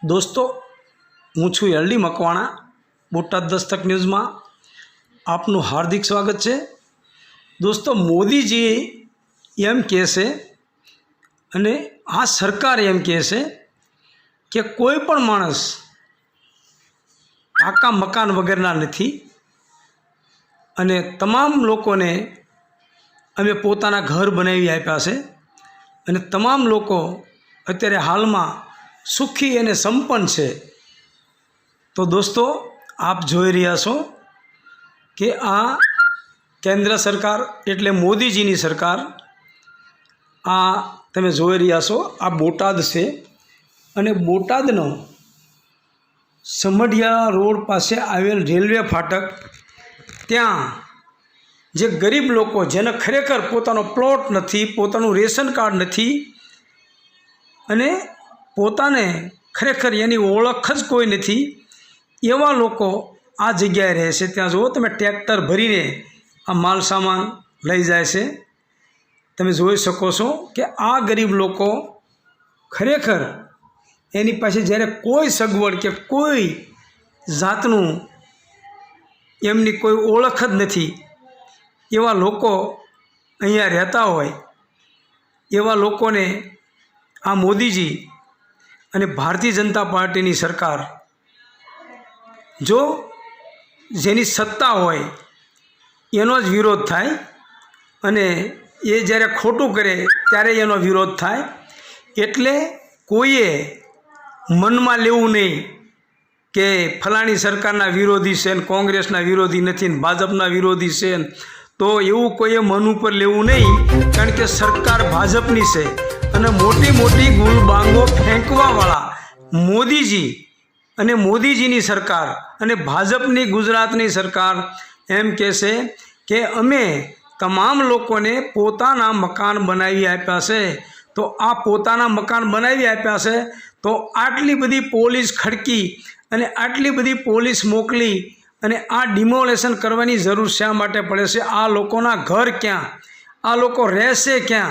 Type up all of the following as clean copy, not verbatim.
दोस्तों हूँ छूँ LD Makwana Botad Dastak news में आपनु हार्दिक स्वागत है। दोस्तों मोदीजी एम कहे अने आ सरकार एम कहे कि कोईपण माणस पाका मकान वगैरना नथी अने तमाम लोकोने अमे पोताना घर बनावी आप्या छे अने तमाम लोको अत्यारे हाल में सुखी अने संपन्न है। तो दोस्तों आप जोई रह्या छो कि आ केंद्र सरकार एटले मोदीजीनी सरकार आ तमे जोई रह्या छो आ बोटाद छे अने बोटादनो समढिया रोड पासे आवेल रेलवे फाटक त्यां जे गरीब लोको जेने खरेखर पोतानो प्लॉट नथी, पोतानुं रेशन कार्ड नथी अने पोताने खरेखर एनी ओळख ज कोई नथी एवा लोको आ जग्याए रहे छे। त्यां जो तमे ट्रेक्टर भरीने आ माल सामान लई जाय छे। तमे जोई शको छो कि आ गरीब लोको खरेखर एनी पासे ज्यारे कोई सगवड के कोई जातनुं एमनी कोई ओळख ज नथी एवा लोको अहींया रहता होय एवा लोकोने आ मोदीजी अने भारतीय जनता पार्टीनी सरकार जो जेनी सत्ता होय एनो ज विरोध थाय अने ए ज्यारे खोटुं करे त्यारे एनो विरोध थाय। एटले कोईए मनमा लेवुं नहीं कि फलाणी सरकारना विरोधी छे, कोंग्रेसना विरोधी नथी, भाजपना विरोधी छे, तो एवं कोई मन पर लेवुं नहीं कारण के सरकार भाजपनी छे अने मोटी मोटी गुलबांगो फेंकवावाळा मोदीजी अने मोदीजीनी सरकार अने भाजपनी गुजरातनी सरकार एम कहे कि अमे तमाम लोकोने पोताना मकान बनावी आप्या छे। तो आ पोताना मकान बनावी आप्या छे तो आटली बधी पोलीस खड़की अने आटली बधी पोलीस मोकली अने आ डिमोलेशन करवानी जरूर शा माटे पड़े छे? आ लोकोना घर क्यां, आ लोको रहेशे क्यां,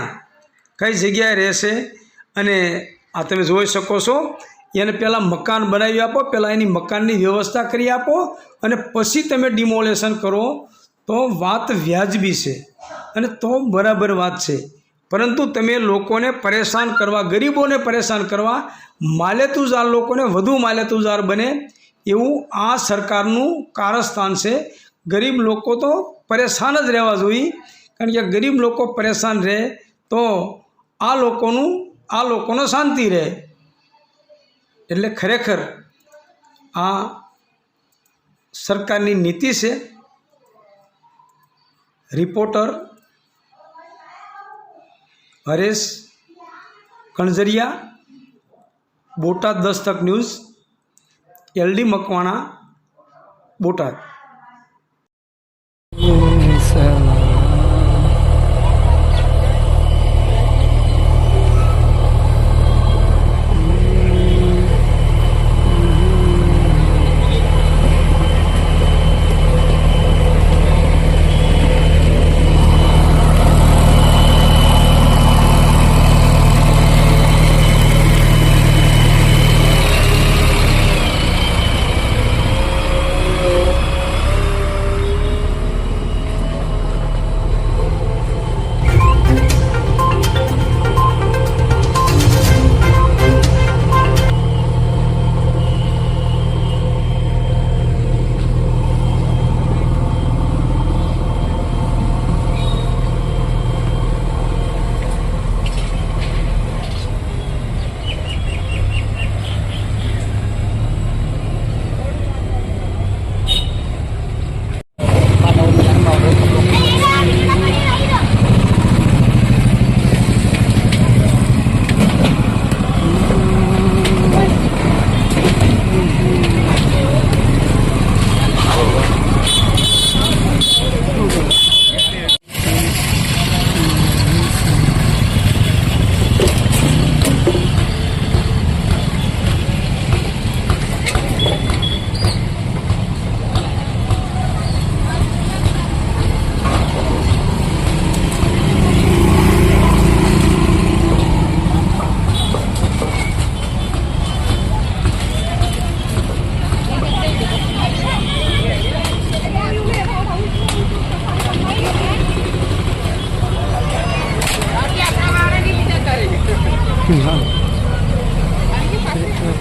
कई जग्याए रहेशे? अने आ तमे जोई शको छो एने पहला मकान बनावी आपो, पहला एनी मकाननी व्यवस्था करी आपो अने पछी तमे डिमोलेशन करो तो वात व्याजबी छे अने तो बराबर वात छे। परंतु तमे लोकोने परेशान करवा, गरीबोने परेशान करवा, मालेतुजार लोकोने वधु मालेतुजार बने एवं आ सरकारનું कारस्थान છે। गरीब लोको तो परेशान ज રહેવા જોઈએ કારણ કે गरीब लोको परेशान रहे तो आ लोकोनो शांति रहे। એટલે ખરેખર આ સરકારની નીતિ છે। Reporter Haresh Kanjariya Botad Dastak news LD Makwana Botad.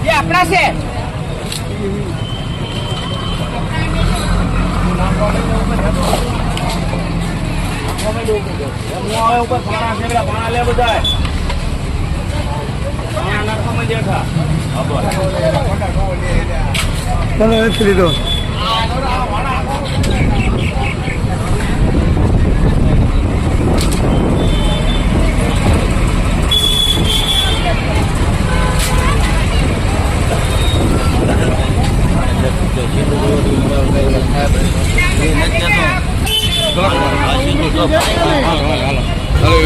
એ આપણા છે. ચલો નથી લીધો. હાલો